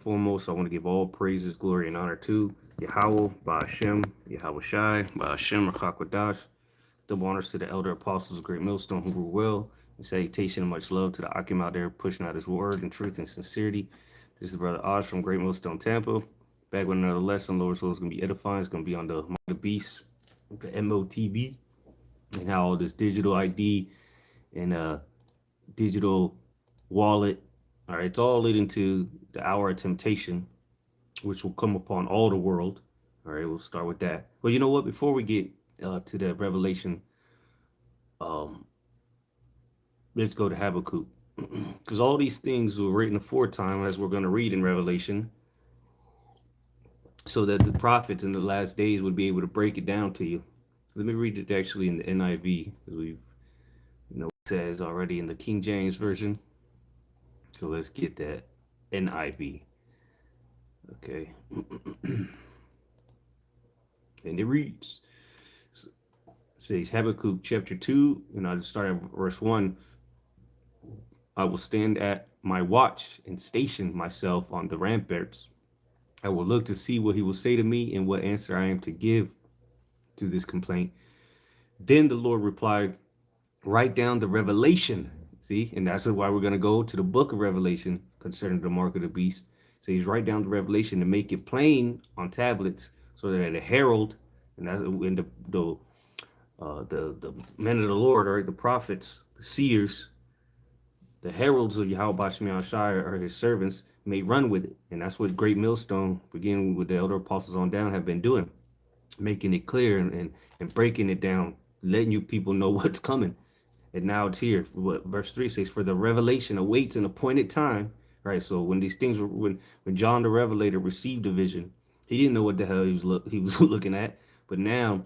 foremost, I want to give all praises, glory, and honor to Yahweh, Ba'ashem, Yahweh Shai, Ba'ashem, Rakakwadash. Double honors to the elder apostles of Great Millstone who rule well, and salutation and much love to the Akim out there pushing out his word in truth and sincerity. This is Brother Osh from Great Millstone, Tampa. Back with another lesson. Lord's will is going to be edifying. It's going to be on the Mark of the Beast, the MOTB, and how all this digital ID and digital wallet, all right, it's all leading to the hour of temptation, which will come upon all the world. All right, we'll start with that. Well, you know what? Before we get to the revelation, um, let's go to Habakkuk. Because all these things were written aforetime, as we're going to read in Revelation, so that the prophets in the last days would be able to break it down to you. Let me read it actually in the NIV, because we've, it says already in the King James Version. So let's get that NIV. Okay. And it reads, it says Habakkuk chapter 2, and I'll just start at verse 1. I will stand at my watch and station myself on the ramparts. I will look to see what he will say to me and what answer I am to give to this complaint. Then the Lord replied, write down the revelation. See, and that's why we're going to go to the book of Revelation concerning the mark of the beast. So he's write down the revelation to make it plain on tablets, so that a herald, and that's when the men of the Lord, or the prophets, the seers, the heralds of Yahweh Bashmiah Shai, or his servants, may run with it. And that's what Great Millstone, beginning with the elder apostles on down, have been doing, making it clear and breaking it down, letting you people know what's coming. And now it's here. What verse 3 says, for the revelation awaits an appointed time. Right. So when these things were, when John the Revelator received a vision, he didn't know what the hell he was looking at. But now,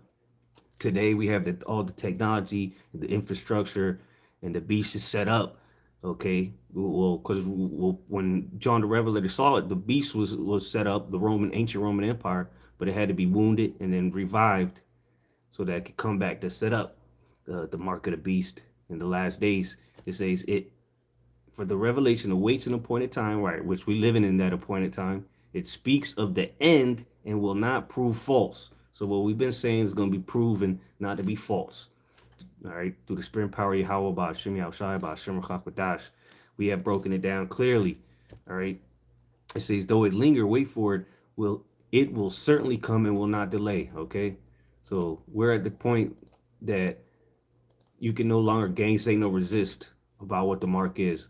today, we have all the technology, the infrastructure, and the beast is set up. Okay. Well, because when John the Revelator saw it, the beast was set up, the ancient Roman Empire, but it had to be wounded and then revived so that it could come back to set up the mark of the beast in the last days. It says it, for the revelation awaits an appointed time, right, which we live in that appointed time. It speaks of the end and will not prove false. So what we've been saying is going to be proven not to be false. All right, through the spirit and power of Yahweh, Ba'ashem Yahushai, Ba'ashem Rakakwadash, we have broken it down clearly. All right, it says, though it linger, wait for it, it will certainly come and will not delay. Okay, so we're at the point that you can no longer gainsay nor resist about what the mark is.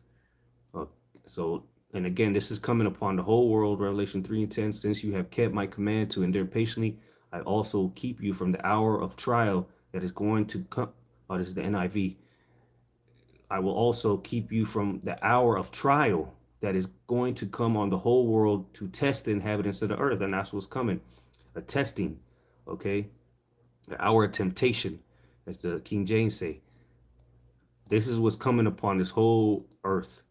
So, and again, this is coming upon the whole world, Revelation 3:10, since you have kept my command to endure patiently, I also keep you from the hour of trial that is going to come. Oh, this is the NIV. I will also keep you from the hour of trial that is going to come on the whole world to test the inhabitants of the earth. And that's what's coming, a testing, okay? The hour of temptation, as the King James say. This is what's coming upon this whole earth,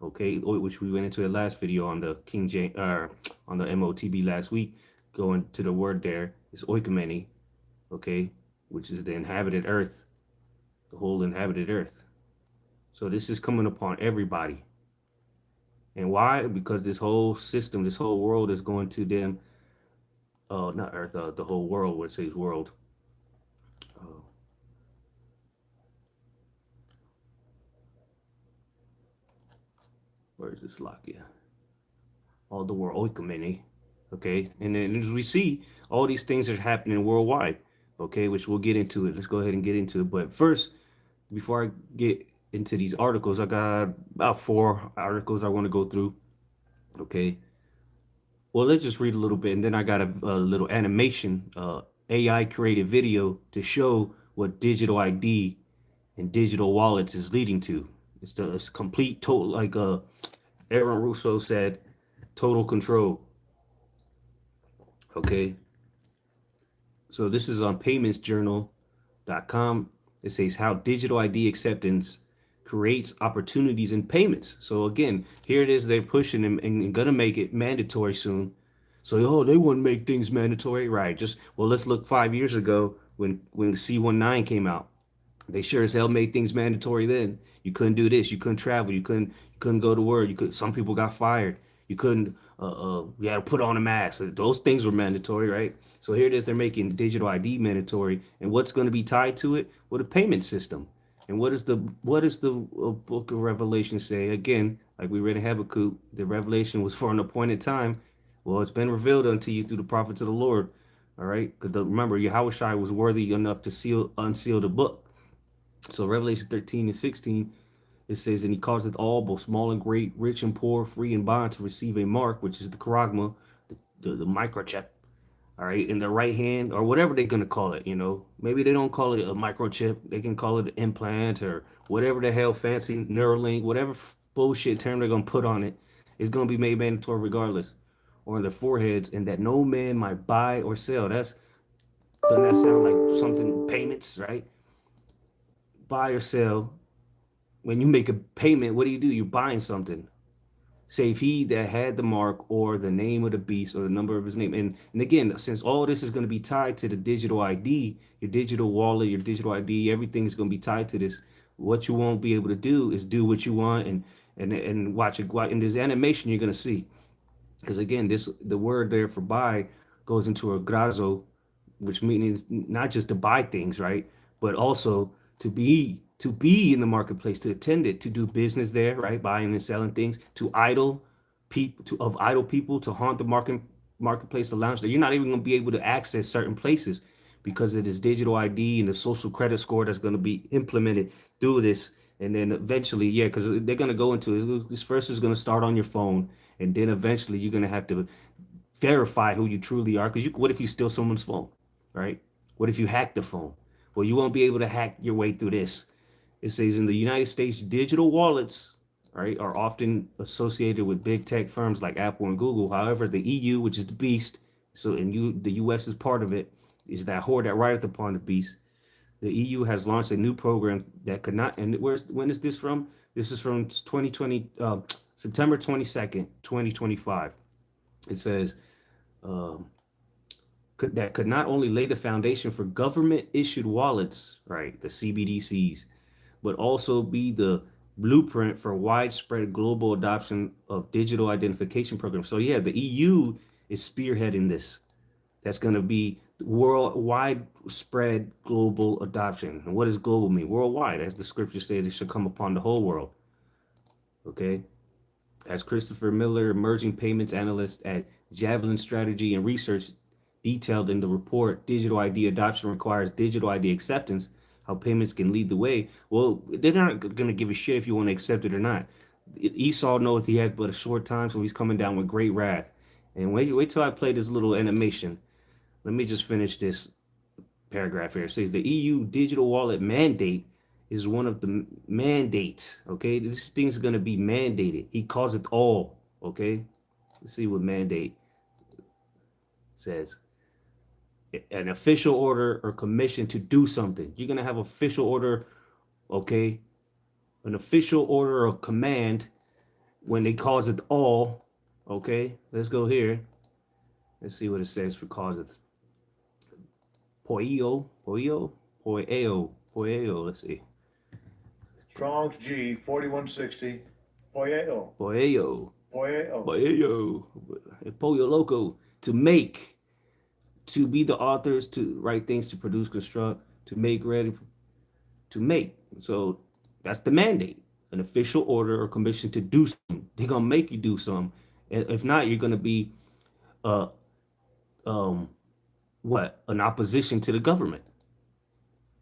okay, which we went into the last video on the King James, on the MOTB last week. Going to the word there is oikomene, okay, which is the inhabited earth, the whole inhabited earth. So this is coming upon everybody. And why? Because this whole system, this whole world is going to them, not earth, the whole world, which says world. Where is this lock? Yeah. All the world, oikomene. Okay. And then as we see, all these things are happening worldwide. Okay, which we'll get into it. Let's go ahead and get into it. But first, before I get into these articles, I got about 4 articles I want to go through. Okay. Well, let's just read a little bit, and then I got a little animation, AI created video to show what digital ID and digital wallets is leading to. It's complete total, like Aaron Russo said, total control. Okay. So this is on paymentsjournal.com. It says how digital ID acceptance creates opportunities in payments. So again, here it is. They're pushing and gonna make it mandatory soon. So, oh, they wouldn't make things mandatory, right? Just, well, let's look 5 years ago when C19 came out. They sure as hell made things mandatory then. You couldn't do this. You couldn't travel. You couldn't go to work. Some people got fired. You couldn't, you had to put on a mask. Those things were mandatory, right? So here it is, they're making digital ID mandatory. And what's going to be tied to it? Well, the payment system. And what does the book of Revelation say? Again, like we read in Habakkuk, the revelation was for an appointed time. Well, it's been revealed unto you through the prophets of the Lord. All right. Because remember, Yahweh was worthy enough to unseal the book. So Revelation 13 and 16, it says, and he causeth all, both small and great, rich and poor, free and bond, to receive a mark, which is the charagma, the microchip, all right, in their right hand, or whatever they're going to call it. Maybe they don't call it a microchip. They can call it an implant or whatever the hell, fancy Neuralink, whatever bullshit term they're going to put on it, is going to be made mandatory regardless, or in their foreheads, and that no man might buy or sell. Doesn't that sound like something, payments, right? Buy or sell. When you make a payment, what do? You're buying something. Save he that had the mark or the name of the beast or the number of his name. And again, since all this is going to be tied to the digital ID, your digital wallet, your digital ID, everything is going to be tied to this. What you won't be able to do is do what you want and watch it. In this animation, you're going to see, because again, the word there for buy goes into a grazo, which means not just to buy things, right, but also to be in the marketplace, to attend it, to do business there, right, buying and selling things, to idle people, of idle people, to haunt the marketplace, the lounge. There, you're not even going to be able to access certain places because of this digital ID and the social credit score that's going to be implemented through this. And then eventually, yeah, because they're going to go into it. This first is going to start on your phone, and then eventually you're going to have to verify who you truly are. Because what if you steal someone's phone, right? What if you hack the phone? Well, you won't be able to hack your way through this. It says in the United States, digital wallets, right, are often associated with big tech firms like Apple and Google. However, the EU, which is the beast, the US is part of it, is that whore that rideth upon the beast. The EU has launched a new program that could not. And when is this from? This is from 2020, September 22nd, 2025. It says, um, that could not only lay the foundation for government issued wallets, right, the CBDCs, but also be the blueprint for widespread global adoption of digital identification programs. So yeah, the EU is spearheading this. That's going to be worldwide spread global adoption. And what does global mean? Worldwide, as the scripture says, it should come upon the whole world. Okay. As Christopher Miller, emerging payments analyst at Javelin Strategy and Research, detailed in the report, digital ID adoption requires digital ID acceptance, how payments can lead the way. Well, they're not going to give a shit if you want to accept it or not. Esau knows he has but a short time, so he's coming down with great wrath. And wait till I play this little animation. Let me just finish this paragraph here. It says the EU digital wallet mandate is one of the mandates. Okay, this thing's going to be mandated. He calls it all. Okay, let's see what mandate says. An official order or commission to do something. You're going to have official order, okay? An official order or command when they cause it all, okay? Let's go here. Let's see what it says for causes. Poeo. Let's see. Strong's G 4160. Poeo. Pollo Loco. To make. To be the authors, to write things, to produce, construct, to make ready, to make. So that's the mandate. An official order or commission to do something. They're gonna make you do something. And if not, you're gonna be uh an opposition to the government.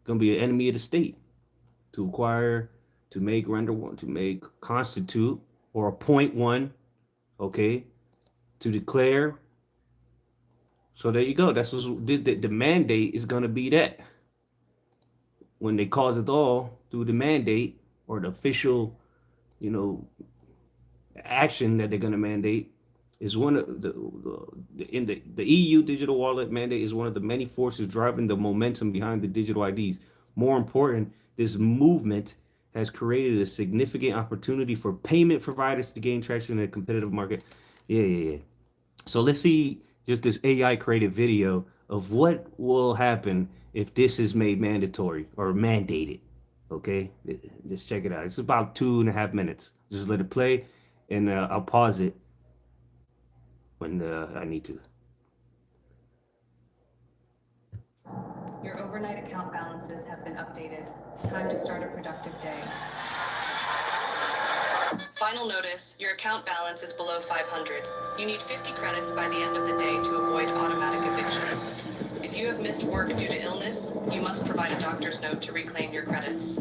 Gonna be an enemy of the state. To acquire, to make, render one, to make, constitute, or appoint one, okay, to declare. So there you go. That's what the mandate is going to be that. When they cause it all through the mandate or the official, action that they're going to mandate is one of the EU digital wallet mandate is one of the many forces driving the momentum behind the digital IDs. More important, this movement has created a significant opportunity for payment providers to gain traction in a competitive market. Yeah. So let's see just this AI created video of what will happen if this is made mandatory or mandated. Okay, just check it out. It's about 2.5 minutes. Just let it play, and I'll pause it when I need to. Your overnight account balances have been updated. Time to start a productive day. Final notice, your account balance is below 500. You need 50 credits by the end of the day to avoid automatic eviction. If you have missed work due to illness, you must provide a doctor's note to reclaim your credits.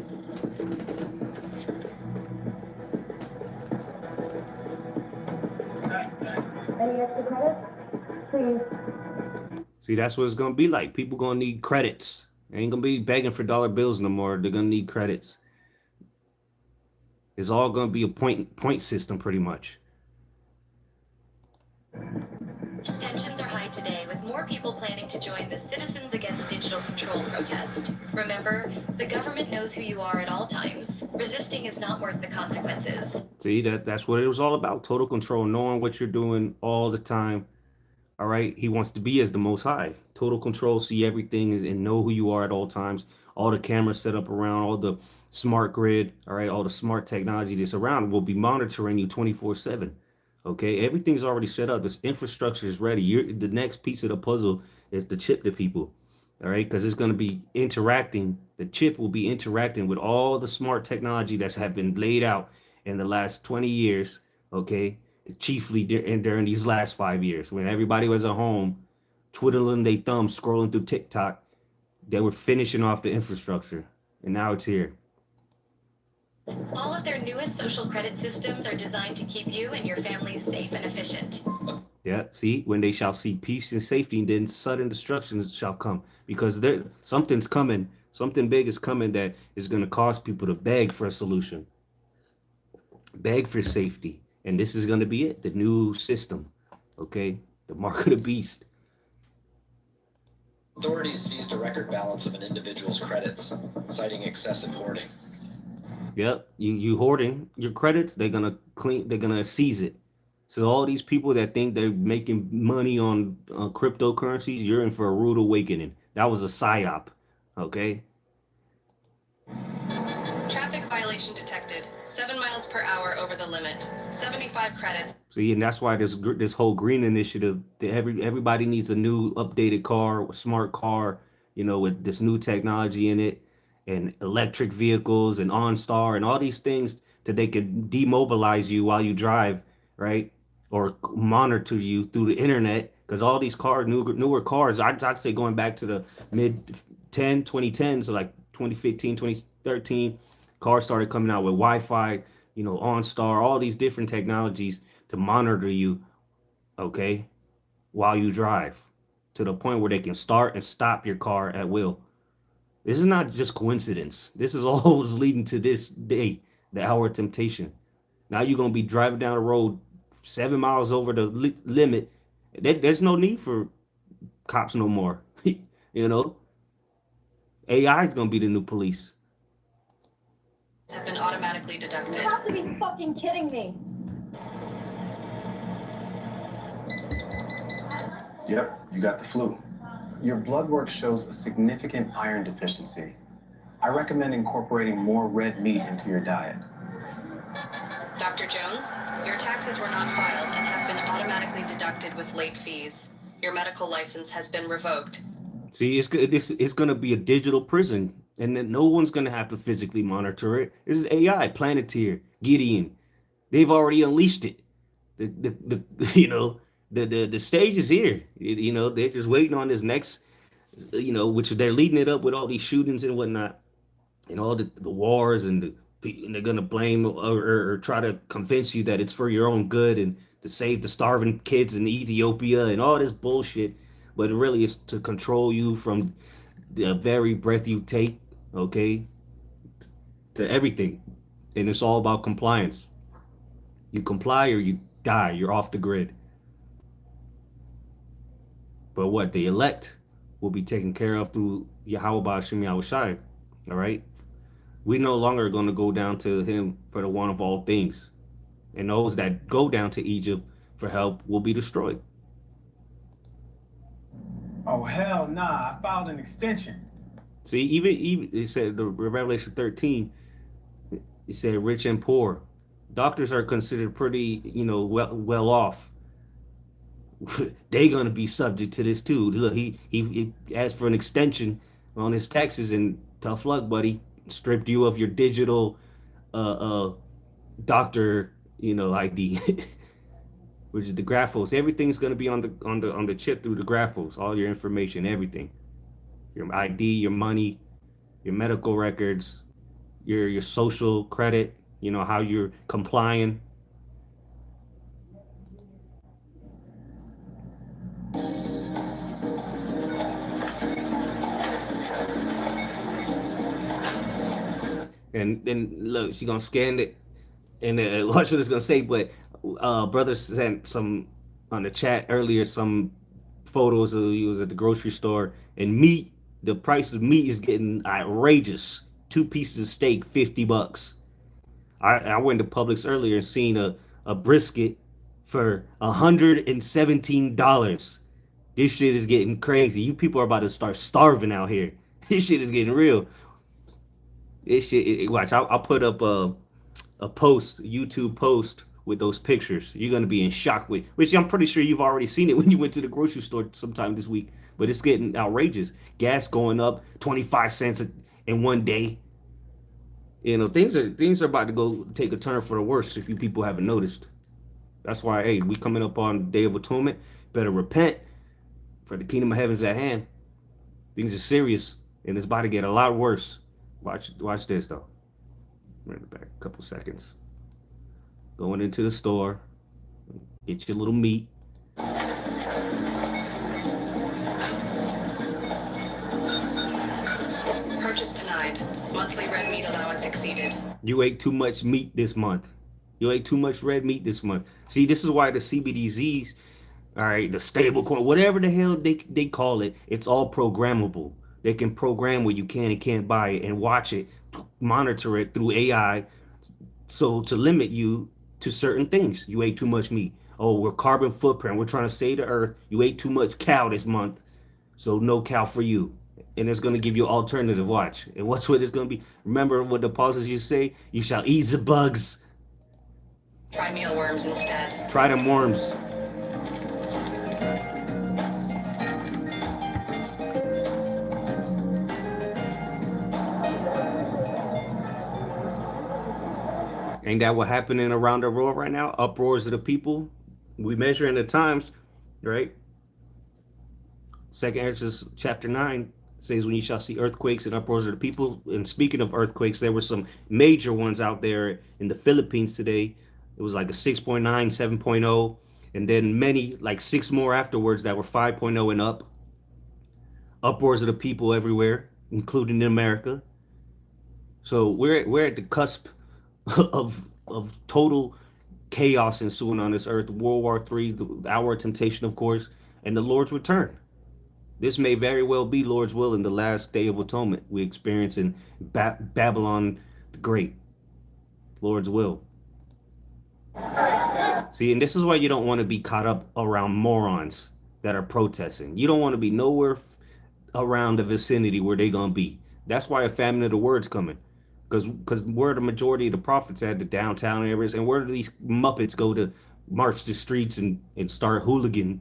Any extra credits? Please. See, that's what it's gonna be like. People gonna need credits. They ain't gonna be begging for dollar bills no more. They're gonna need credits. It's all gonna be a point system, pretty much. Tensions are high today, with more people planning to join the Citizens Against Digital Control protest. Remember, the government knows who you are at all times. Resisting is not worth the consequences. See, that's what it was all about. Total control, knowing what you're doing all the time. All right. He wants to be as the Most High. Total control, see everything and know who you are at all times. All the cameras set up around, all the smart grid, all right, all the smart technology that's around will be monitoring you 24/7. Okay, everything's already set up. This infrastructure is ready. The next piece of the puzzle is to chip the people. All right, because it's going to be interacting. The chip will be interacting with all the smart technology that's have been laid out in the last 20 years. Okay, chiefly during these last 5 years when everybody was at home twiddling their thumbs scrolling through TikTok. They were finishing off the infrastructure, and now it's here. All of their newest social credit systems are designed to keep you and your families safe and efficient. Yeah, see, when they shall see peace and safety, then sudden destruction shall come, because something's coming, something big is coming that is going to cause people to beg for a solution, beg for safety, and this is going to be it, the new system, okay, the mark of the beast. Authorities seized a record balance of an individual's credits, citing excessive hoarding. Yep, you hoarding your credits, they're gonna seize it. So all these people that think they're making money on cryptocurrencies, you're in for a rude awakening. That was a psyop, okay? Traffic violation detected. 7 miles per hour over the limit. 75 credits. See, and that's why this whole green initiative, everybody needs a new updated car, a smart car, with this new technology in it, and electric vehicles and OnStar and all these things that they can demobilize you while you drive, right? Or monitor you through the internet, because all these cars, newer cars, I'd say going back to the mid 2010s, so like 2015, 2013, cars started coming out with Wi-Fi, OnStar, all these different technologies to monitor you, okay, while you drive, to the point where they can start and stop your car at will. This is not just coincidence. This is always leading to this day, the hour of temptation. Now you're going to be driving down the road 7 miles over the limit. There's no need for cops no more. AI is going to be the new police. Have been automatically deducted. You have to be fucking kidding me. Yep, you got the flu. Your blood work shows a significant iron deficiency. I recommend incorporating more red meat into your diet. Dr. Jones, your taxes were not filed and have been automatically deducted with late fees. Your medical license has been revoked. See, it's going to be a digital prison, and then no one's going to have to physically monitor it. This is AI, Planeteer, Gideon. They've already unleashed it. The stage is here. They're just waiting on this next, which they're leading it up with all these shootings and whatnot, and all the wars, and they're gonna blame or try to convince you that it's for your own good and to save the starving kids in Ethiopia and all this bullshit. But it really is to control you from the very breath you take, okay, to everything, and it's all about compliance. You comply or you die. You're off the grid. But what the elect will be taken care of through Yahweh Ba'ashem Yahushai. All right. We no longer going to go down to him for the one of all things. And those that go down to Egypt for help will be destroyed. Oh, hell nah. I filed an extension. See, even it said the Revelation 13, it said rich and poor. Doctors are considered pretty, well off. they gonna be subject to this too. Look, he asked for an extension on his taxes, and tough luck, buddy. Stripped you of your digital doctor, ID, which is the Graphos. Everything's gonna be on the chip through the Graphos. All your information, everything, your ID, your money, your medical records, your social credit. How you're complying. And then look, she gonna scan it, and watch what it's gonna say. But brother sent some on the chat earlier, some photos of he was at the grocery store, and meat. The price of meat is getting outrageous. 2 pieces of steak, $50. I went to Publix earlier and seen a brisket for $117. This shit is getting crazy. You people are about to start starving out here. This shit is getting real. This shit, watch. I'll put up a post, YouTube post with those pictures. You're gonna be in shock with, which I'm pretty sure you've already seen it when you went to the grocery store sometime this week. But it's getting outrageous. Gas going up 25 cents in one day. Things are about to go take a turn for the worse if you people haven't noticed. That's why, hey, we coming up on Day of Atonement. Better repent, for the kingdom of heaven's at hand. Things are serious, and it's about to get a lot worse. Watch this though. Right back a couple seconds. Going into the store, get your little meat. Purchase denied. Monthly red meat allowance exceeded. You ate too much meat this month. You ate too much red meat this month. See, this is why the CBDZs, all right, the stable coin, whatever the hell they call it, it's all programmable. They can program what you can and can't buy it and watch it, monitor it through AI. So to limit you to certain things. You ate too much meat. Oh, we're carbon footprint. We're trying to save the earth. You ate too much cow this month. So no cow for you. And it's going to give you alternative. Watch. And what's what it's going to be? Remember what the apostles used to say? You shall eat the bugs. Try mealworms instead. Try them worms. Ain't that what happening around the world right now? Uproars of the people. We measure in the times, right? 2 Ezra chapter 9 says, when you shall see earthquakes and uproars of the people. And speaking of earthquakes, there were some major ones out there in the Philippines today. It was like a 6.9, 7.0, and then many, like 6 more afterwards that were 5.0 and up. Uproars of the people everywhere, including in America. So we're at the cusp of total chaos ensuing on this earth. World War III, the hour of temptation, of course, and the Lord's return. This may very well be, Lord's will, in the last day of atonement we experience in Babylon the Great. Lord's will. See, and this is why you don't want to be caught up around morons that are protesting. You don't want to be nowhere around the vicinity where they're going to be. That's why a famine of the word's coming. Because where the majority of the prophets at, the downtown areas, and where do these Muppets go to march the streets and start hooning?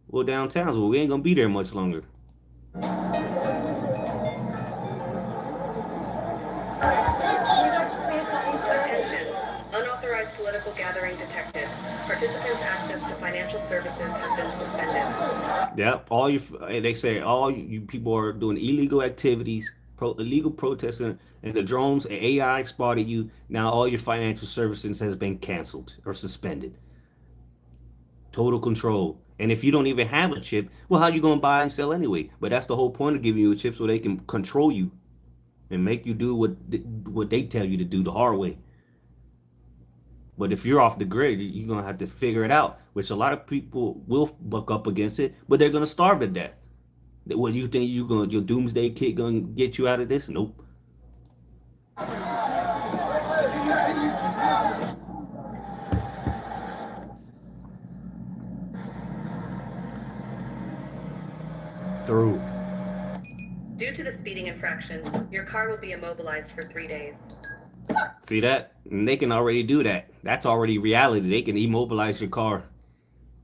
Well, downtown, so we ain't gonna be there much longer. Attention. Unauthorized political gathering detected. Participants' access to financial services has been suspended. Yep, they say all you people are doing illegal activities, illegal protesting, and the drones and AI spotted you. Now all your financial services has been canceled or suspended. Total control. And if you don't even have a chip, well, how you gonna buy and sell anyway? But that's the whole point of giving you a chip, so they can control you and make you do what they tell you to do the hard way. But if you're off the grid, you're gonna have to figure it out, which a lot of people will buck up against it, but they're gonna starve to death. What do you think your doomsday kit gonna get you out of this? Nope. Through. Due to the speeding infraction, your car will be immobilized for 3 days. See that? And they can already do that. That's already reality. They can immobilize your car.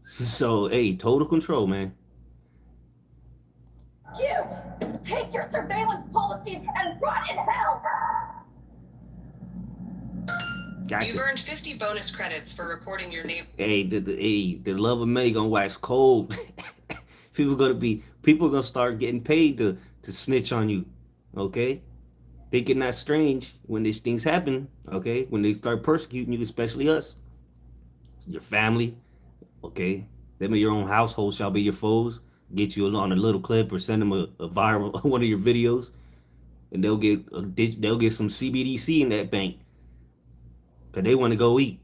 So, hey, total control, man. You take your surveillance policies and rot in hell. You've Gotcha. earned 50 bonus credits for reporting your neighbor. Hey, the love of money gonna wax cold. People gonna start getting paid to snitch on you. Okay? Thinking that's strange when these things happen, okay? When they start persecuting you, especially us, your family, okay? Them in your own household shall be your foes. Get you on a little clip or send them a viral one of your videos, and they'll get some CBDC in that bank, cause they want to go eat.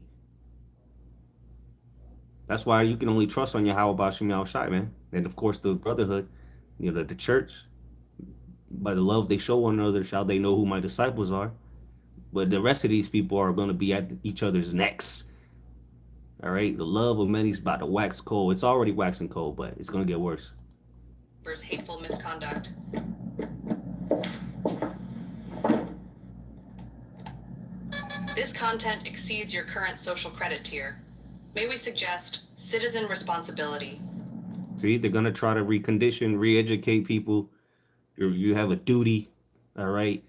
That's why you can only trust on your how about Shem Shai, man. And of course the brotherhood, the church. By the love they show one another shall they know who my disciples are. But the rest of these people are going to be at each other's necks. All right? The love of many is about to wax cold. It's already waxing cold, but it's going to get worse. Hateful misconduct. This content exceeds your current social credit tier. May we suggest citizen responsibility? See, they're going to try to recondition, re-educate people. You have a duty, all right?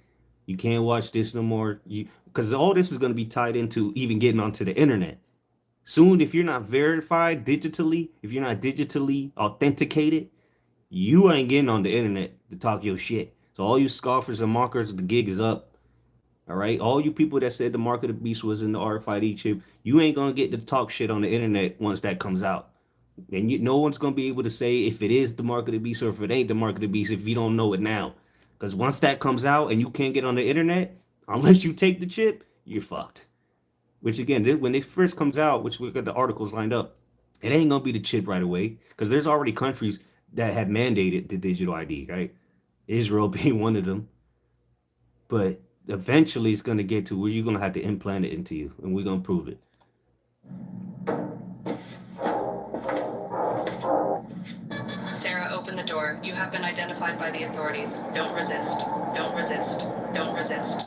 You can't watch this no more. Because all this is going to be tied into even getting onto the internet. Soon, if you're not verified digitally, if you're not digitally authenticated, you ain't getting on the internet to talk your shit. So all you scoffers and mockers, the gig is up. All right? All you people that said the mark of the beast was in the RFID chip, you ain't going to get to talk shit on the internet once that comes out. And no one's going to be able to say if it is the mark of the beast or if it ain't the mark of the beast if you don't know it now. Because once that comes out and you can't get on the internet, unless you take the chip, you're fucked. Which again, when it first comes out, which we got the articles lined up, it ain't going to be the chip right away. Because there's already countries that have mandated the digital ID, right? Israel being one of them. But eventually it's going to get to where you're going to have to implant it into you. And we're going to prove it. Open the door. You have been identified by the authorities. Don't resist. Don't resist. Don't resist.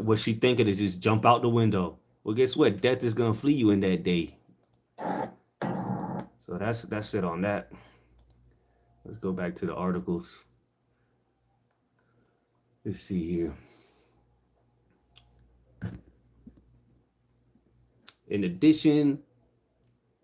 What she thinking is just jump out the window. Well, guess what? Death is gonna flee you in that day. So that's it on that. Let's go back to the articles. Let's see here. In addition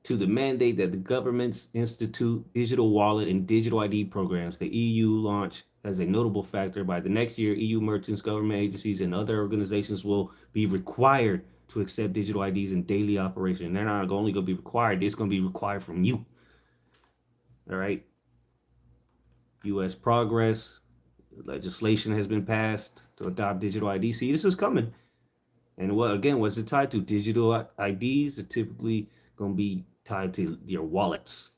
to the mandate that the governments institute digital wallet and digital ID programs, the EU launch as a notable factor. By the next year, EU merchants, government agencies, and other organizations will be required to accept digital IDs in daily operation. They're not only going to be required, it's going to be required from you. All right. U.S. progress. Legislation has been passed to adopt digital ID. See, this is coming. And what's it tied to? Digital IDs are typically going to be tied to your wallets.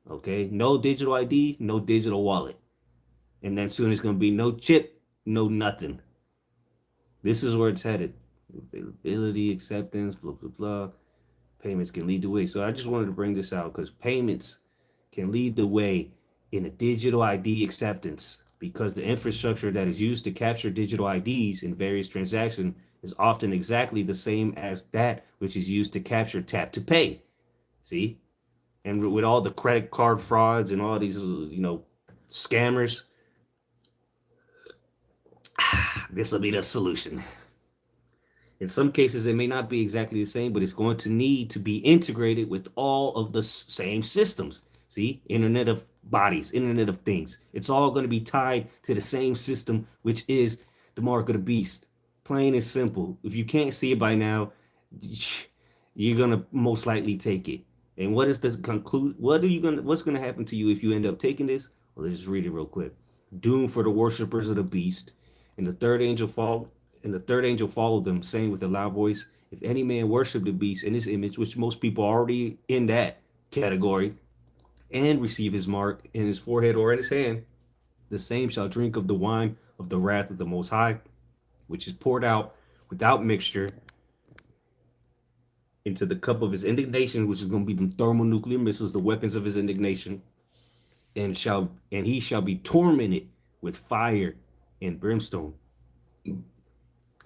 Okay, no digital ID, no digital wallet. And then soon it's going to be no chip, no nothing. This is where it's headed. Availability, acceptance, blah, blah, blah. Payments can lead the way. So I just wanted to bring this out because payments can lead the way in a digital ID acceptance because the infrastructure that is used to capture digital IDs in various transactions is often exactly the same as that which is used to capture tap to pay. See? And with all the credit card frauds and all these, scammers, this will be the solution. In some cases, it may not be exactly the same, but it's going to need to be integrated with all of the same systems. See? Internet of bodies, Internet of things. It's all going to be tied to the same system, which is the mark of the beast. Plain and simple. If you can't see it by now, you're going to most likely take it. And what is the conclude? What's going to happen to you if you end up taking this? Well, let's just read it real quick. Doom for the worshipers of the beast. And the third angel followed them, saying with a loud voice, if any man worship the beast in his image, which most people are already in that category, and receive his mark in his forehead or in his hand, the same shall drink of the wine of the wrath of the Most High, which is poured out without mixture into the cup of his indignation, which is going to be the thermonuclear missiles, the weapons of his indignation, and he shall be tormented with fire and brimstone in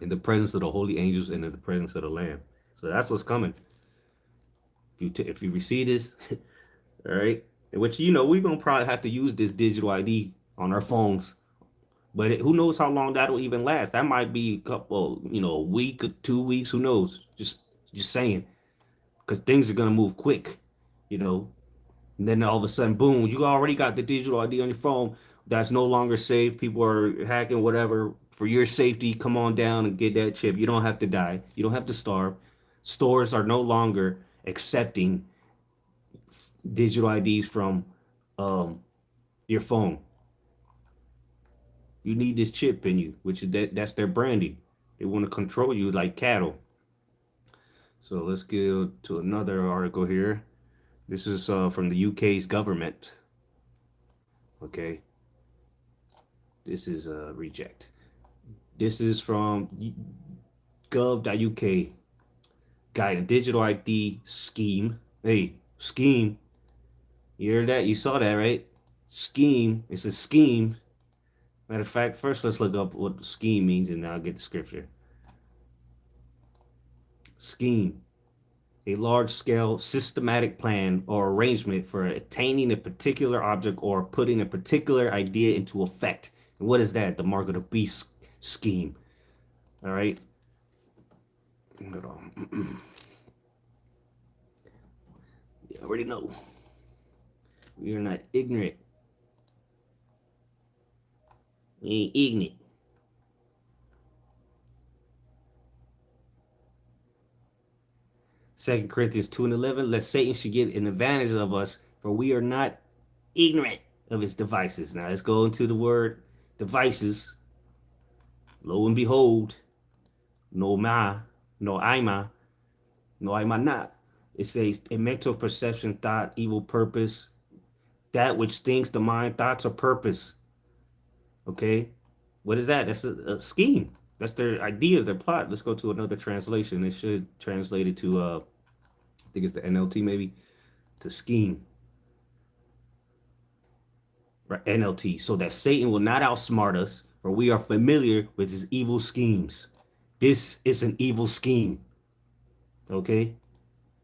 the presence of the holy angels and in the presence of the Lamb. So that's what's coming. If you receive this, All right. Which, you know, we're going to probably have to use this digital ID on our phones. But who knows how long that'll even last? That might be a couple, you know, a week or 2 weeks. Who knows? Just saying. Because things are going to move quick, you know. And then all of a sudden, boom, you already got the digital ID on your phone. That's no longer safe. People are hacking, whatever. For your safety, come on down and get that chip. You don't have to die. You don't have to starve. Stores are no longer accepting digital IDs from your phone. You need this chip in you, which is that's their branding. They want to control you like cattle. So let's go to another article here. This is from the UK's government. Okay. This is a reject. This is from gov.uk. Guide a digital ID scheme. Hey, scheme. You heard that? You saw that, right? Scheme. It's a scheme. Matter of fact, first let's look up what scheme means and then I'll get the scripture. Scheme. A large-scale systematic plan or arrangement for attaining a particular object or putting a particular idea into effect. And what is that? The mark of the beast scheme. All right. Hold on. You already know. We are not ignorant. We ain't ignorant. Second Corinthians 2:11, lest Satan should get an advantage of us, for we are not ignorant of his devices. Now let's go into the word devices. Lo and behold, no ima not. It says a mental perception, thought, evil purpose, that which thinks the mind, thoughts or purpose. Okay, what is that? That's a scheme. That's their idea, their plot. Let's go to another translation. It should translate it to I think it's the NLT maybe, to scheme. Right, NLT. So that Satan will not outsmart us, for we are familiar with his evil schemes. This is an evil scheme. Okay?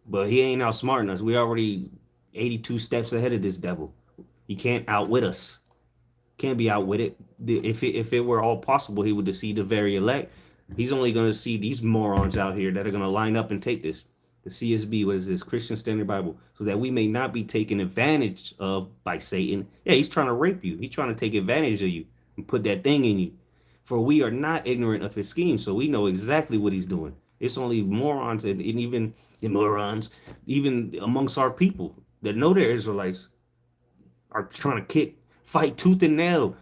But he ain't outsmarting us. We already 82 steps ahead of this devil. He can't outwit us. Can't be outwitted. If it were all possible, he would deceive the very elect. He's only going to see these morons out here that are going to line up and take this. The CSB, what is this? Christian Standard Bible. So that we may not be taken advantage of by Satan. Yeah, he's trying to rape you. He's trying to take advantage of you and put that thing in you. For we are not ignorant of his schemes, so we know exactly what he's doing. It's only morons and even morons, even amongst our people that know they're Israelites, are trying to fight tooth and nail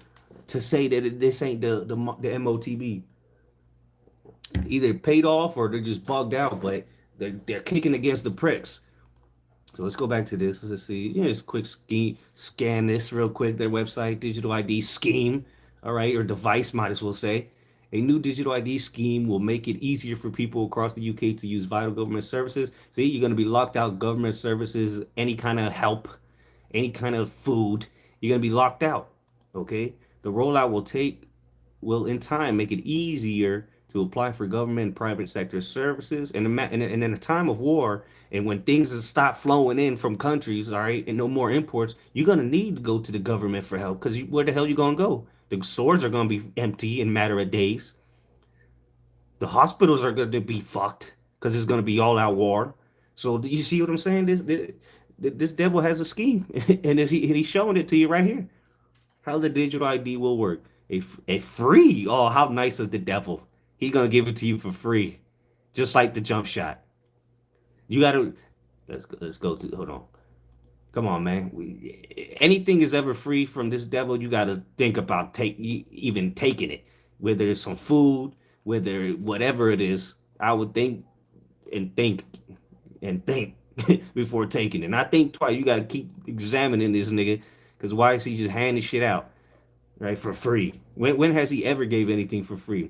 to say that this ain't the MOTB. Either paid off or they're just bugged out, but they're kicking against the pricks. So let's go back to this. Let's see. Just quick scan this real quick. Their website, digital ID scheme, all right, or device, might as well say. A new digital ID scheme will make it easier for people across the UK to use vital government services. See, you're going to be locked out government services, any kind of help, any kind of food. You're going to be locked out, okay? The rollout will in time make it easier to apply for government and private sector services. And in a time of war, and when things stop flowing in from countries, all right, and no more imports, you're going to need to go to the government for help, because where the hell you going to go? The stores are going to be empty in a matter of days. The hospitals are going to be fucked because it's going to be all out war. So do you see what I'm saying? This devil has a scheme, and he's showing it to you right here. How the digital ID will work. A free. Oh, how nice of the devil. He's going to give it to you for free, just like the jump shot. You got to, let's go to, hold on. Come on, man. Anything is ever free from this devil, you got to think about even taking it. Whether it's some food, whether whatever it is, I would think before taking it. And I think twice. You got to keep examining this nigga, because why is he just handing shit out, right, for free? When has he ever gave anything for free?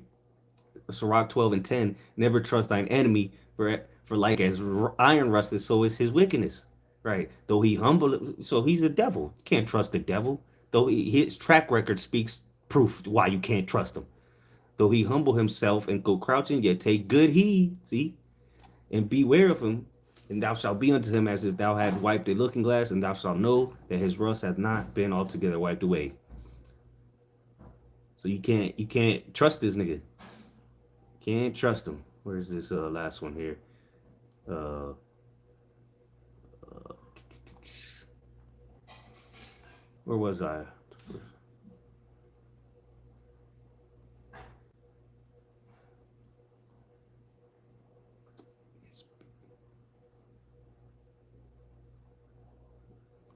Sirach 12:10, never trust thine enemy, for like as iron rusted, so is his wickedness. Right, though he humble, so he's a devil. You can't trust the devil. Though his track record speaks proof why you can't trust him. Though he humble himself and go crouching, yet take good heed, see, and beware of him. And thou shalt be unto him as if thou had wiped a looking glass, and thou shalt know that his rust hath not been altogether wiped away. So you can't trust this nigga. Can't trust him. Where's this last one here? Where was I?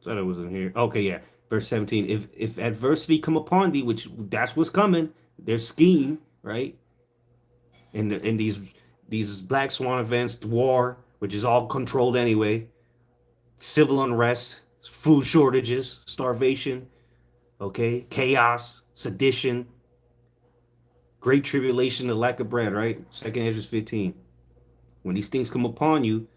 Thought it was in here. Okay, yeah. Verse 17. If adversity come upon thee, which that's what's coming, their scheme, right? And these black swan events, war, which is all controlled anyway, civil unrest, food shortages, starvation, okay, chaos, sedition, great tribulation, the lack of bread, right? 2nd Ezra 15. When these things come upon you,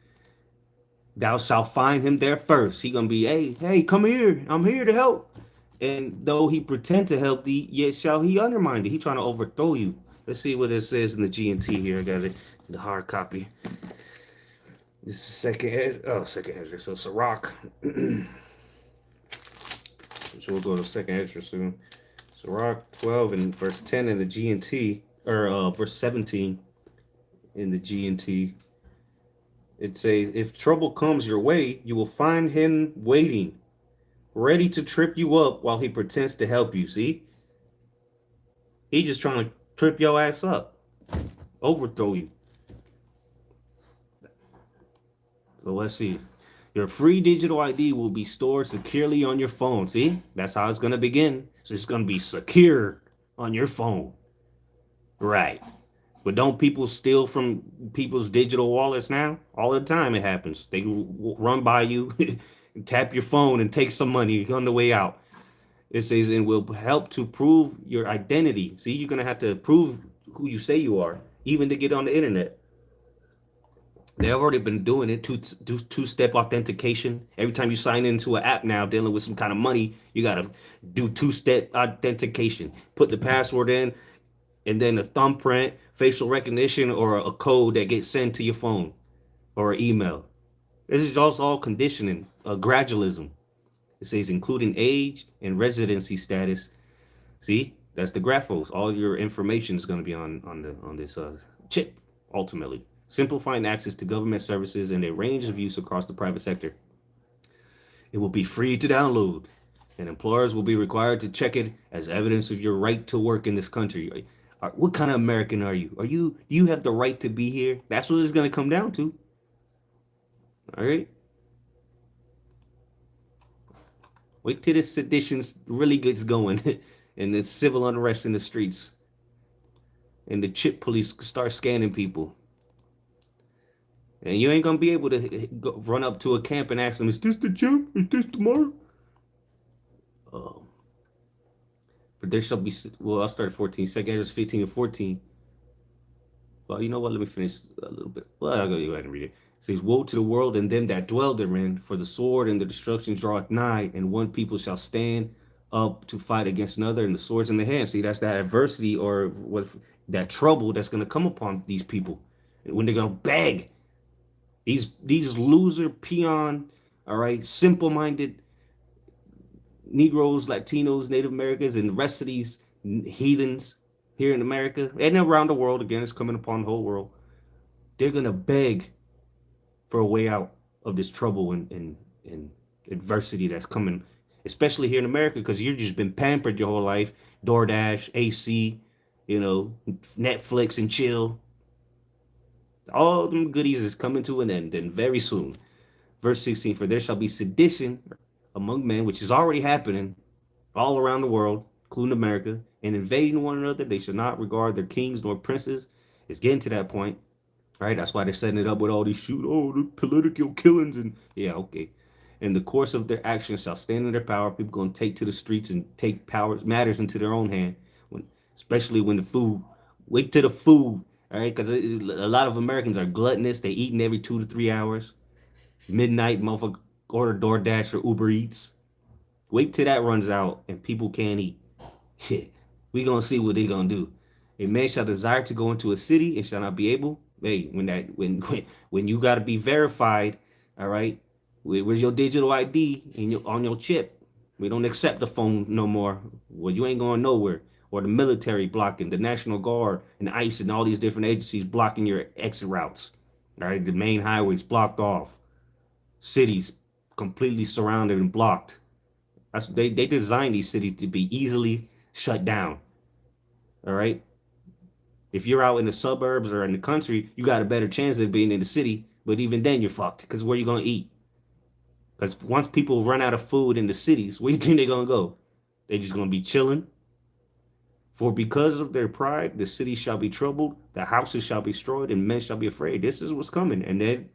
thou shalt find him there first. He gonna be, hey, come here. I'm here to help. And though he pretend to help thee, yet shall he undermine thee. He trying to overthrow you. Let's see what it says in the G&T here. I got it, the hard copy. This is second Ezra. So Sirach. So we'll go to 2nd Ezra soon. Sirach 12 and verse 10 in the G&T, or verse 17 in the G&T. It says, if trouble comes your way, you will find him waiting, ready to trip you up while he pretends to help you. See? He just trying to trip your ass up, overthrow you. So let's see. Your free digital ID will be stored securely on your phone. See? That's how it's going to begin. So it's going to be secure on your phone. Right. But don't people steal from people's digital wallets now? All the time it happens. They run by you, tap your phone, and take some money on the way out. It says, and will help to prove your identity. See, you're going to have to prove who you say you are, even to get on the internet. They've already been doing it, two-step authentication. Every time you sign into an app now dealing with some kind of money, you got to do two-step authentication. Put the password in, and then a thumbprint, facial recognition, or a code that gets sent to your phone or an email. This is also all conditioning, gradualism. It says including age and residency status. See, that's the graphos. All your information is going to be on this chip, ultimately. Simplifying access to government services and a range of use across the private sector. It will be free to download, and employers will be required to check it as evidence of your right to work in this country. What kind of American are you? Do you have the right to be here? That's what it's going to come down to. All right. Wait till this sedition really gets going and the civil unrest in the streets and the chip police start scanning people. And you ain't going to be able to run up to a camp and ask them, is this the chip? Is this tomorrow? But there shall be, well, I'll start at 14. 2nd Ezra 15 and 14. Well, you know what? Let me finish a little bit. Well, I'll go ahead and read it. It says, woe to the world and them that dwell therein, for the sword and the destruction draweth nigh, and one people shall stand up to fight against another, and the sword's in the hand. See, that's that adversity or what that trouble that's going to come upon these people when they're going to beg. These loser, peon, all right, simple-minded Negroes, Latinos, Native Americans, and the rest of these heathens here in America and around the world, again, it's coming upon the whole world. They're going to beg for a way out of this trouble and adversity that's coming, especially here in America, because you've just been pampered your whole life. DoorDash, AC, Netflix and chill. All them goodies is coming to an end, and very soon. Verse 16, for there shall be sedition among men, which is already happening all around the world, including America, and invading one another. They shall not regard their kings nor princes. It's getting to that point, right? That's why they're setting it up with all these the political killings, and yeah, okay. In the course of their actions shall stand in their power. People going to take to the streets and take matters into their own hand, especially when the food, wait till the food. All right, because a lot of Americans are gluttonous. They eating every 2 to 3 hours. Midnight, motherfucker, order DoorDash or Uber Eats. Wait till that runs out and people can't eat. We gonna see what they gonna do. A man shall desire to go into a city and shall not be able. Hey, when you gotta be verified All right. Where's your digital ID on your chip? We don't accept the phone no more. Well, you ain't going nowhere. Or the military blocking, the National Guard and ICE and all these different agencies blocking your exit routes. All right. The main highways blocked off. Cities completely surrounded and blocked. They designed these cities to be easily shut down. All right. If you're out in the suburbs or in the country, you got a better chance of being in the city. But even then, you're fucked because where you gonna eat? Because once people run out of food in the cities, where you think they're gonna go? They're just gonna be chilling. For because of their pride, the city shall be troubled, the houses shall be destroyed, and men shall be afraid. This is what's coming, and then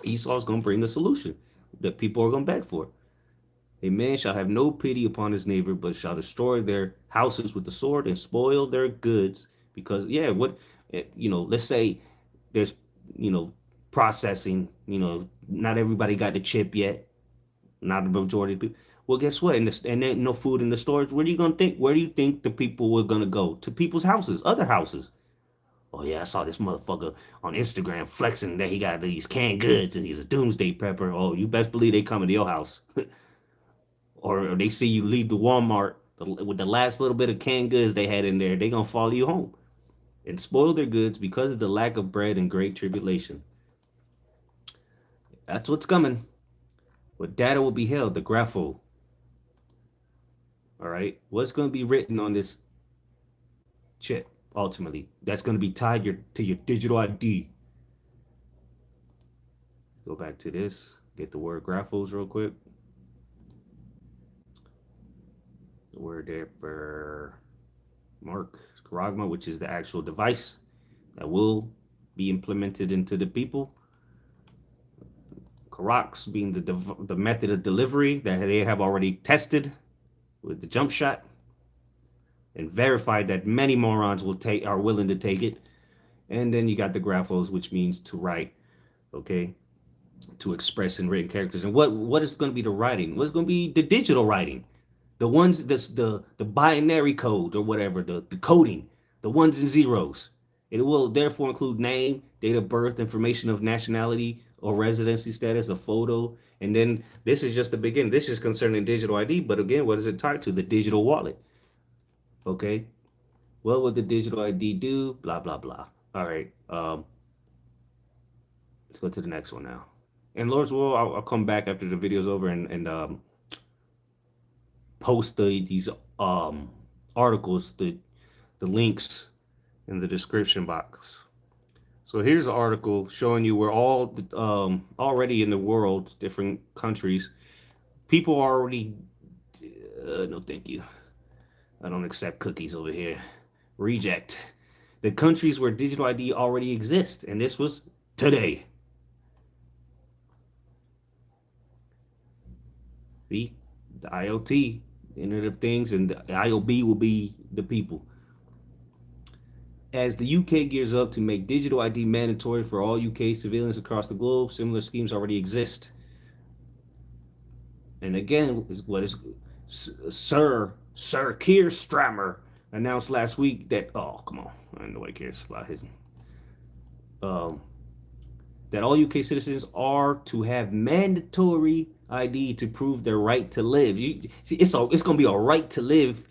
Esau's gonna bring the solution that people are gonna beg for. A man shall have no pity upon his neighbor, but shall destroy their houses with the sword and spoil their goods. Because let's say there's processing. Not everybody got the chip yet. Not the majority of people. Well, guess what? And there ain't no food in the stores. Where do you think the people were gonna go? To people's houses, other houses. Oh yeah, I saw this motherfucker on Instagram flexing that he got these canned goods and he's a doomsday prepper. Oh, you best believe they coming to your house. Or they see you leave the Walmart with the last little bit of canned goods they had in there, they gonna follow you home and spoil their goods because of the lack of bread and great tribulation. That's what's coming. What data will be held, the grapho. All right, what's gonna be written on this chip ultimately? That's gonna be tied to your digital ID. Go back to this. Get the word graphos real quick. The word there for Mark Charagma, which is the actual device that will be implemented into the people. Karax being the method of delivery that they have already tested with the jump shot and verified that many morons are willing to take it. And then you got the graphos, which means to write, okay, to express in written characters. And what is going to be the writing? What's going to be the digital writing? The ones that's the binary code or whatever, the coding, the ones and zeros. It will therefore include name, date of birth, information of nationality or residency status, a photo. And then this is just the beginning. This is concerning digital ID. But again, what is it tied to? The digital wallet. Okay. What would the digital ID do? Blah, blah, blah. All right. Let's go to the next one now. And Lord's will, I'll come back after the video's over and post these articles, the links in the description box. So here's an article showing you where all already in the world, different countries, people are already no thank you. I don't accept cookies over here. Reject. The countries where digital ID already exists, and this was today. See, the IoT, Internet of Things, and the IOB will be the people. As the UK gears up to make digital ID mandatory for all UK civilians across the globe, similar schemes already exist. And again, Sir Keir Starmer announced last week that, oh, come on, I don't know what he cares about his, that all UK citizens are to have mandatory ID to prove their right to live. It's going to be a right to live.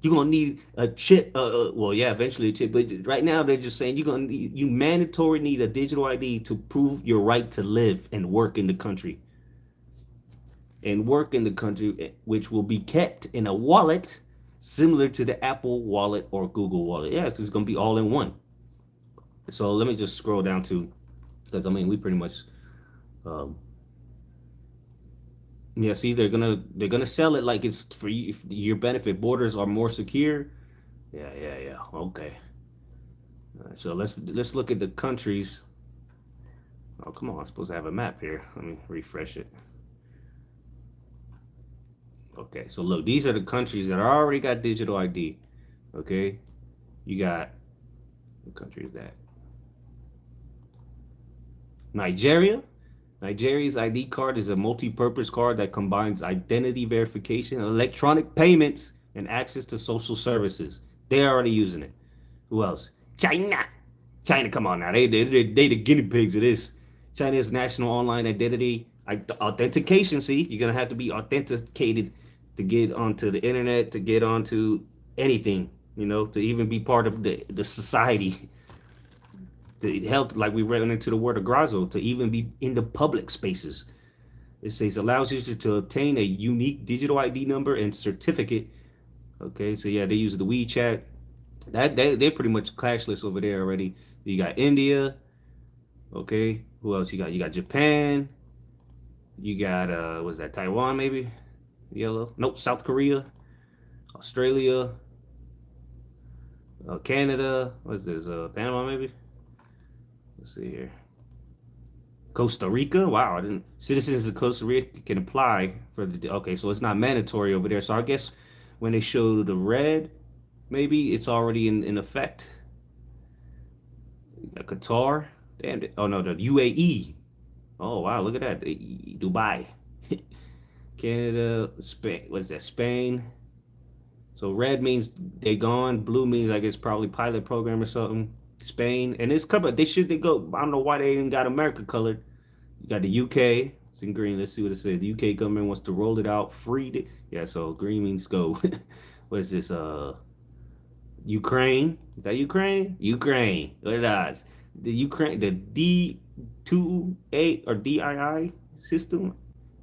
You're going to need a chip. Eventually a chip. But right now they're just saying you mandatory need a digital ID to prove your right to live and work in the country. And work in the country, which will be kept in a wallet similar to the Apple Wallet or Google Wallet. Yeah, it's going to be all in one. So let me just scroll down to, because we pretty much, see, they're gonna sell it like it's for your benefit. Borders are more secure. Yeah. Okay. All right, so let's look at the countries. Oh, come on, I'm supposed to have a map here. Let me refresh it. Okay, so look, these are the countries that already got digital ID. Okay, you got, what country is that? Nigeria. Nigeria's ID card is a multi-purpose card that combines identity verification, electronic payments, and access to social services. They're already using it. Who else? China, come on now. They the guinea pigs of this. China's national online identity authentication. See, you're gonna have to be authenticated to get onto the internet, to get onto anything, you know, to even be part of the society. To help, like we read into the word of Grazo, to even be in the public spaces. It says allows users to obtain a unique digital ID number and certificate. Okay, so yeah, they use the WeChat. They're pretty much clashless over there already. You got India. Okay, who else you got? You got Japan. You got was that Taiwan maybe? Yellow. Nope, South Korea, Australia, Canada. What's this? Panama maybe. Let's see here. Costa Rica. Wow, I didn't. Citizens of Costa Rica can apply for the. Okay, so it's not mandatory over there. So I guess when they show the red, maybe it's already in effect. You got Qatar. Damn it. Oh no, the UAE. Oh wow, look at that. Dubai. Canada, Spain. What's that? Spain. So red means they gone. Blue means I guess probably pilot program or something. Spain, and it's covered. They go. I don't know why they even got America colored. You got the UK. It's in green. Let's see what it says. The UK government wants to roll it out. Yeah. So green means go. What is this? Ukraine. Is that Ukraine? Ukraine. What it is? The Ukraine. The D2A or DII system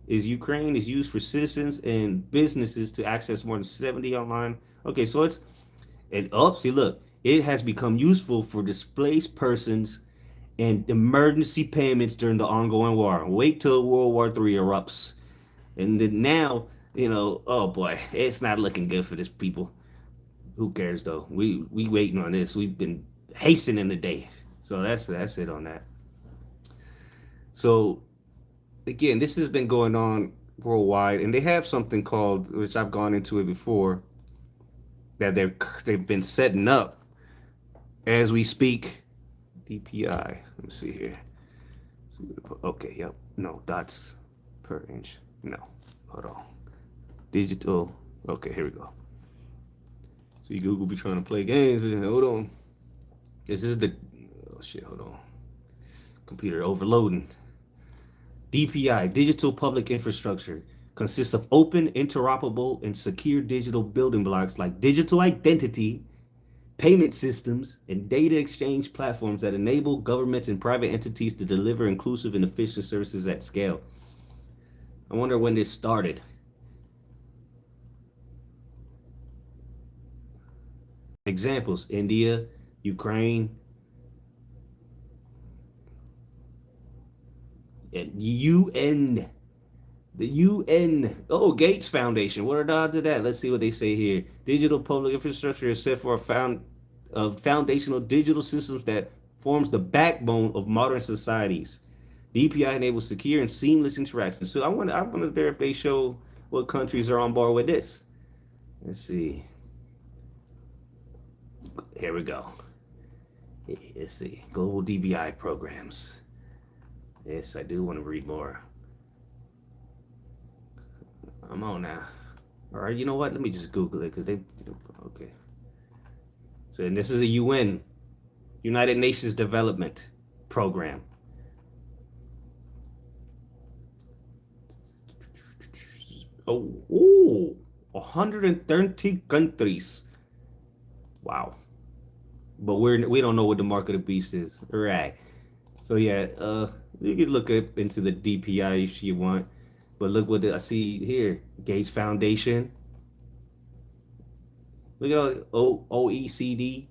is Ukraine is used for citizens and businesses to access more than 70 online. Okay, so it's see, look. It has become useful for displaced persons and emergency payments during the ongoing war. Wait till World War III erupts. And then now, you know, oh boy, it's not looking good for this people. Who cares though? We waiting on this. We've been hastening the day. So that's it on that. So again, this has been going on worldwide, and they have something called, which I've gone into it before, that they've been setting up as we speak. DPI. Let me see here. Okay, yep. No, dots per inch. No. Hold on. Digital. Okay, here we go. See, Google be trying to play games. Hold on. This is the. Oh, shit. Hold on. Computer overloading. DPI, Digital Public Infrastructure, consists of open, interoperable, and secure digital building blocks like digital identity, payment systems, and data exchange platforms that enable governments and private entities to deliver inclusive and efficient services at scale. I wonder when this started. Examples: India, Ukraine, and UN. The UN. Oh, Gates Foundation. What are the odds of that? Let's see what they say here. Digital public infrastructure is set for foundational digital systems that forms the backbone of modern societies. DPI enables secure and seamless interactions. So I wonder if they show what countries are on board with this. Let's see. Here we go. Let's see. Global DBI programs. Yes, I do want to read more. I'm on now. All right, you know what? Let me just Google it because okay. So, and this is a UN, United Nations Development Program. Oh, 130 countries. Wow. But we don't know what the mark of the beast is. All right. So yeah, you can look up into the DPI if you want. But look what I see here. Gates Foundation. Look at all OECD,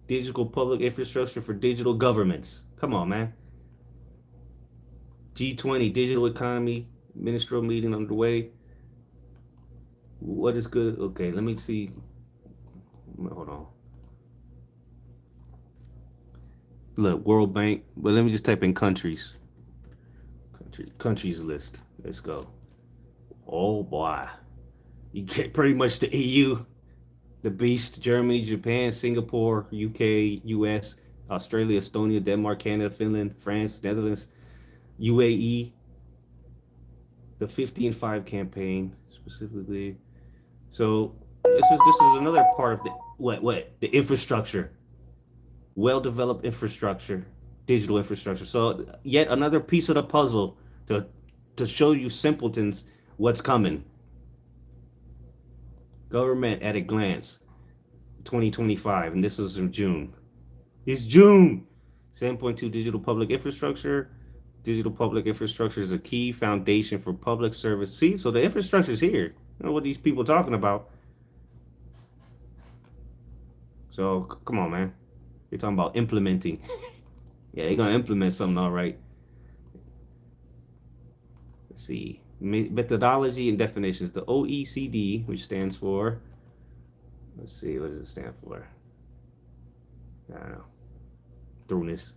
Digital Public Infrastructure for Digital Governments. Come on, man. G20, Digital Economy, Ministerial Meeting underway. What is good? Okay, let me see. Hold on. Look, World Bank. But let me just type in countries. Countries list. Let's go. Oh boy. You get pretty much the EU, the beast, Germany, Japan, Singapore, UK, US, Australia, Estonia, Denmark, Canada, Finland, France, Netherlands, UAE, the 15-5 campaign specifically. So this is another part of the the infrastructure. Well-developed infrastructure, digital infrastructure. So yet another piece of the puzzle to show you simpletons what's coming. Government at a glance, 2025, and this is in June. It's June. 7.2 digital public infrastructure. Digital public infrastructure is a key foundation for public service. See, so the infrastructure is here. You know what these people talking about. So come on, man. You're talking about implementing. Yeah, they're gonna implement something, all right. Let's see. Methodology and definitions. The OECD, which stands for, let's see, what does it stand for? I don't know. Throughness.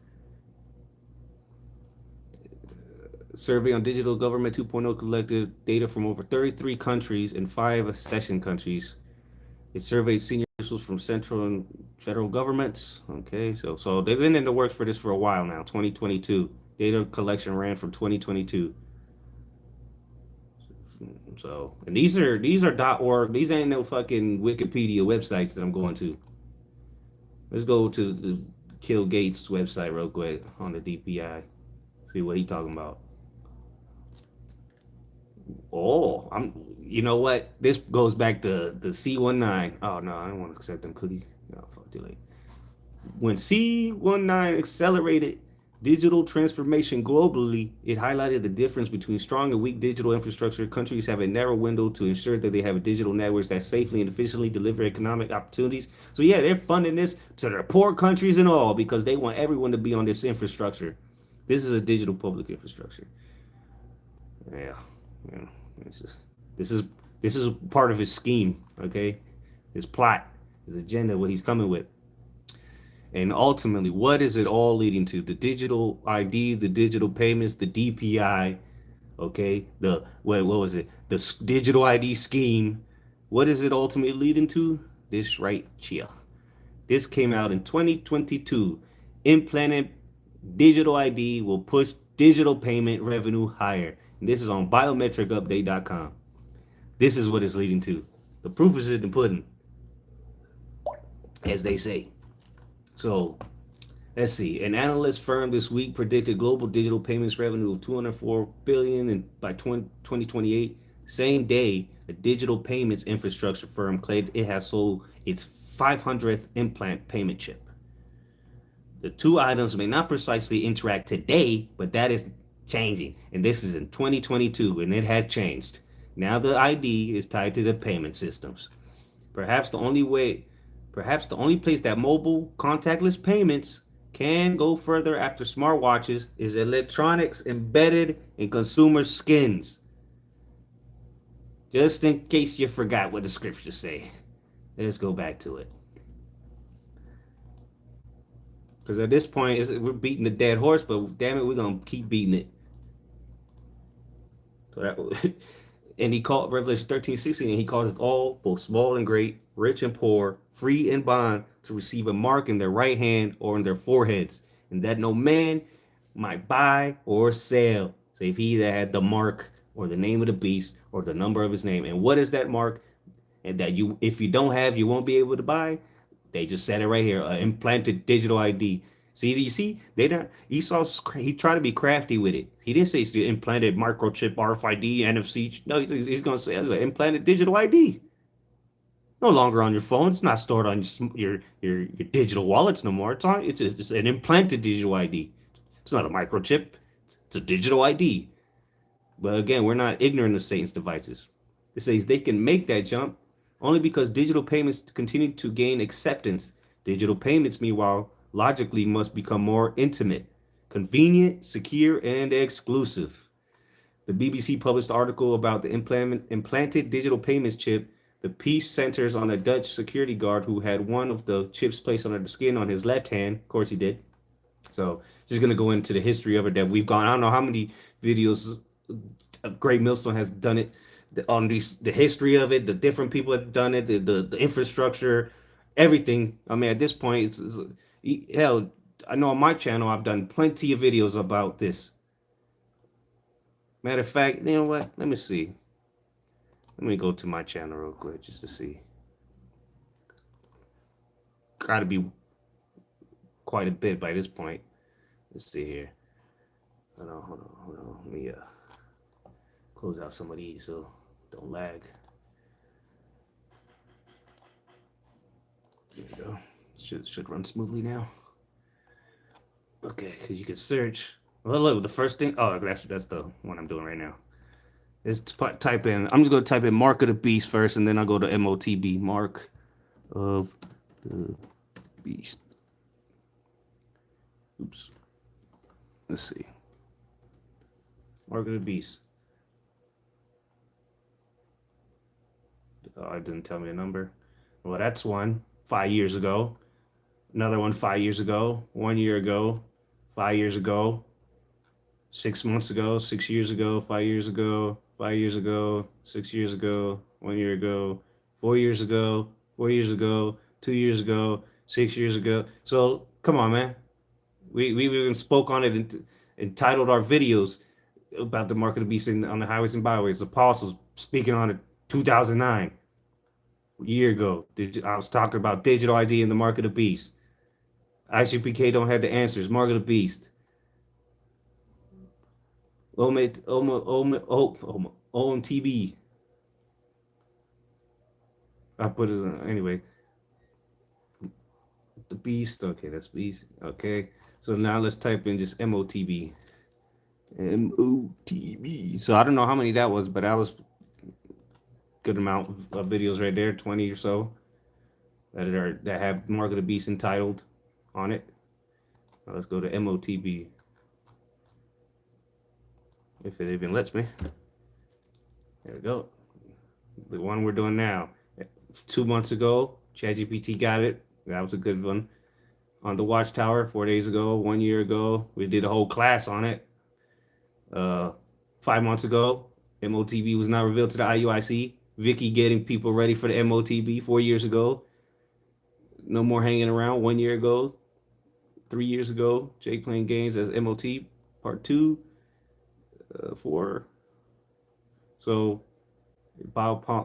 Survey on Digital Government 2.0 collected data from over 33 countries and 5 accession countries. It surveyed senior officials from central and federal governments. Okay, so they've been in the works for this for a while now. 2022 data collection ran from 2022. So, and these are .org. These ain't no fucking Wikipedia websites that I'm going to. Let's go to the Kill Gates website real quick on the DPI. See what he talking about. Oh, you know what? This goes back to the C19. Oh no, I don't want to accept them cookies. No, fuck, too late. When C19 accelerated digital transformation globally, it highlighted the difference between strong and weak digital infrastructure. Countries have a narrow window to ensure that they have digital networks that safely and efficiently deliver economic opportunities. So yeah, they're funding this to their poor countries and all because they want everyone to be on this infrastructure. This is a digital public infrastructure. Yeah. This is part of his scheme, okay? His plot, his agenda, what he's coming with. And ultimately, what is it all leading to? The digital ID, the digital payments, the DPI, okay? What was it? The digital ID scheme. What is it ultimately leading to? This right here. This came out in 2022. Implanted digital ID will push digital payment revenue higher. And this is on biometricupdate.com. This is what it's leading to. The proof is in the pudding, as they say. So let's see. An analyst firm this week predicted global digital payments revenue of $204 billion by 2028. Same day, a digital payments infrastructure firm claimed it has sold its 500th implant payment chip. The two items may not precisely interact today, but that is changing. And this is in 2022, and it has changed. Now the ID is tied to the payment systems. Perhaps the only place that mobile contactless payments can go further after smartwatches is electronics embedded in consumer skins. Just in case you forgot what the scriptures say. Let's go back to it. Because at this point, we're beating the dead horse, but damn it, we're going to keep beating it. So that, and he called Revelation 13:16, and he calls it all, both small and great, rich and poor, free and bond, to receive a mark in their right hand or in their foreheads, and that no man might buy or sell, save he that had the mark or the name of the beast or the number of his name. And what is that mark? And that you, if you don't have, you won't be able to buy. They just said it right here, implanted digital ID. See, do you see? They don't. Esau's, he tried to be crafty with it. He didn't say it's the implanted microchip, RFID, NFC. No, he's going to say it's an implanted digital ID. No longer on your phone. It's not stored on your digital wallets no more. It's an implanted digital ID. It's not a microchip. It's a digital ID. But again, we're not ignorant of Satan's devices. It says they can make that jump only because digital payments continue to gain acceptance. Digital payments, meanwhile, logically must become more intimate, convenient, secure, and exclusive. The BBC published an article about the implanted digital payments chip. The piece centers on a Dutch security guard who had one of the chips placed under the skin on his left hand. Of course he did. So just going to go into the history of it that we've gone. I don't know how many videos Greg Millstone has done it on the history of it, the different people have done it, the infrastructure, everything. I mean, at this point, hell, I know on my channel, I've done plenty of videos about this. Matter of fact, you know what? Let me see. Let me go to my channel real quick just to see. Got to be quite a bit by this point. Let's see here. Hold on. Let me close out some of these so don't lag. There we go. Should run smoothly now. Okay, because you can search. Well, look, the first thing. Oh, that's the one I'm doing right now. Is type in. I'm just gonna type in Mark of the Beast first, and then I'll go to MOTB, Mark of the Beast. Oops. Let's see. Mark of the Beast. Oh, it didn't tell me a number. Well, that's one 5 years ago. Another one 5 years ago. 1 year ago. 5 years ago. 6 months ago. 6 years ago. 5 years ago. 5 years ago. 6 years ago. 1 year ago. 4 years ago. 4 years ago. 2 years ago. 6 years ago. So come on, man. We even spoke on it and titled our videos about the Mark of the Beast on the highways and byways. The apostles speaking on it 2009. A year ago. I was talking about digital ID and the Mark of the Beast. ICPK don't have the answers. Mark of the Beast. OMTB. I put it on, anyway. The Beast. Okay, that's Beast. Okay. So now let's type in just MOTB. MOTB. So I don't know how many that was, but that was good amount of videos right there, 20 or so that have Mark of the Beast entitled on it. Now let's go to MOTB. If it even lets me. There we go. The one we're doing now. 2 months ago, ChatGPT got it. That was a good one. On the Watchtower 4 days ago, 1 year ago, we did a whole class on it. 5 months ago, MOTB was not revealed to the IUIC. Vicky getting people ready for the MOTB 4 years ago. No more hanging around 1 year ago. 3 years ago, Jake playing games as MOT part 2. 4. So,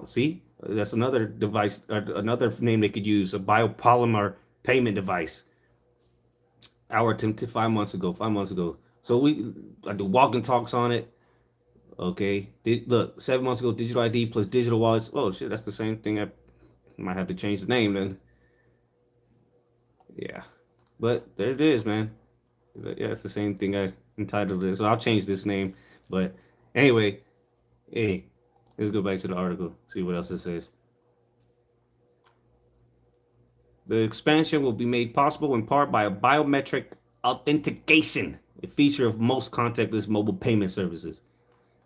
see, that's another device, another name they could use, a biopolymer payment device. Our attempt 5 months ago. So I do walk and talks on it. Okay, look, 7 months ago, digital ID plus digital wallets. Oh shit, that's the same thing. I might have to change the name then. Yeah, but there it is, man. Yeah, it's the same thing I entitled it. So I'll change this name. But anyway, hey, let's go back to the article, see what else it says. The expansion will be made possible in part by a biometric authentication, a feature of most contactless mobile payment services.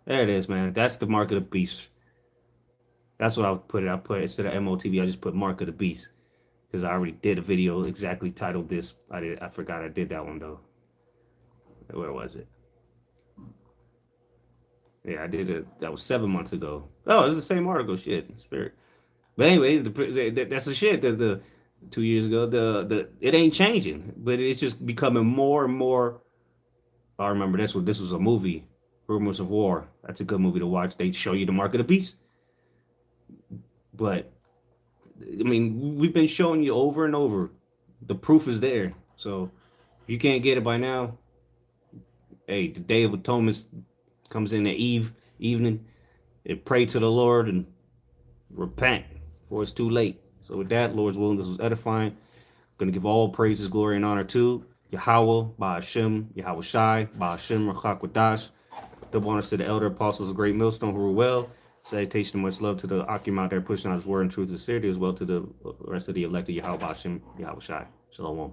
There it is, man. That's the Mark of the Beast. That's what I would put it. I put it instead of MOTB, I just put Mark of the Beast because I already did a video exactly titled this. I forgot I did that one though. Where was it? Yeah, I did it. That was 7 months ago. Oh, it was the same article. Shit, spirit. But anyway, that's the shit. The 2 years ago, it ain't changing, but it's just becoming more and more. I remember this was a movie, Rumors of War. That's a good movie to watch. They show you the Mark of the Beast. But I mean, we've been showing you over and over. The proof is there. So if you can't get it by now, hey, the Day of Atonement comes in the evening. And pray to the Lord and repent before it's too late. So with that, Lord's willing, this was edifying. I'm going to give all praises, glory, and honor to Yahweh, Ba'ashem, Yahweh Shai, Ba'ashem, Rachak Wadash. Double honors to the elder apostles of Great Millstone who rule well. Salutation and much love to the Akim out there pushing out his word and truth and sincerity, as well to the rest of the elected Yahweh Ba'ashem, Yahweh Shai. Shalom.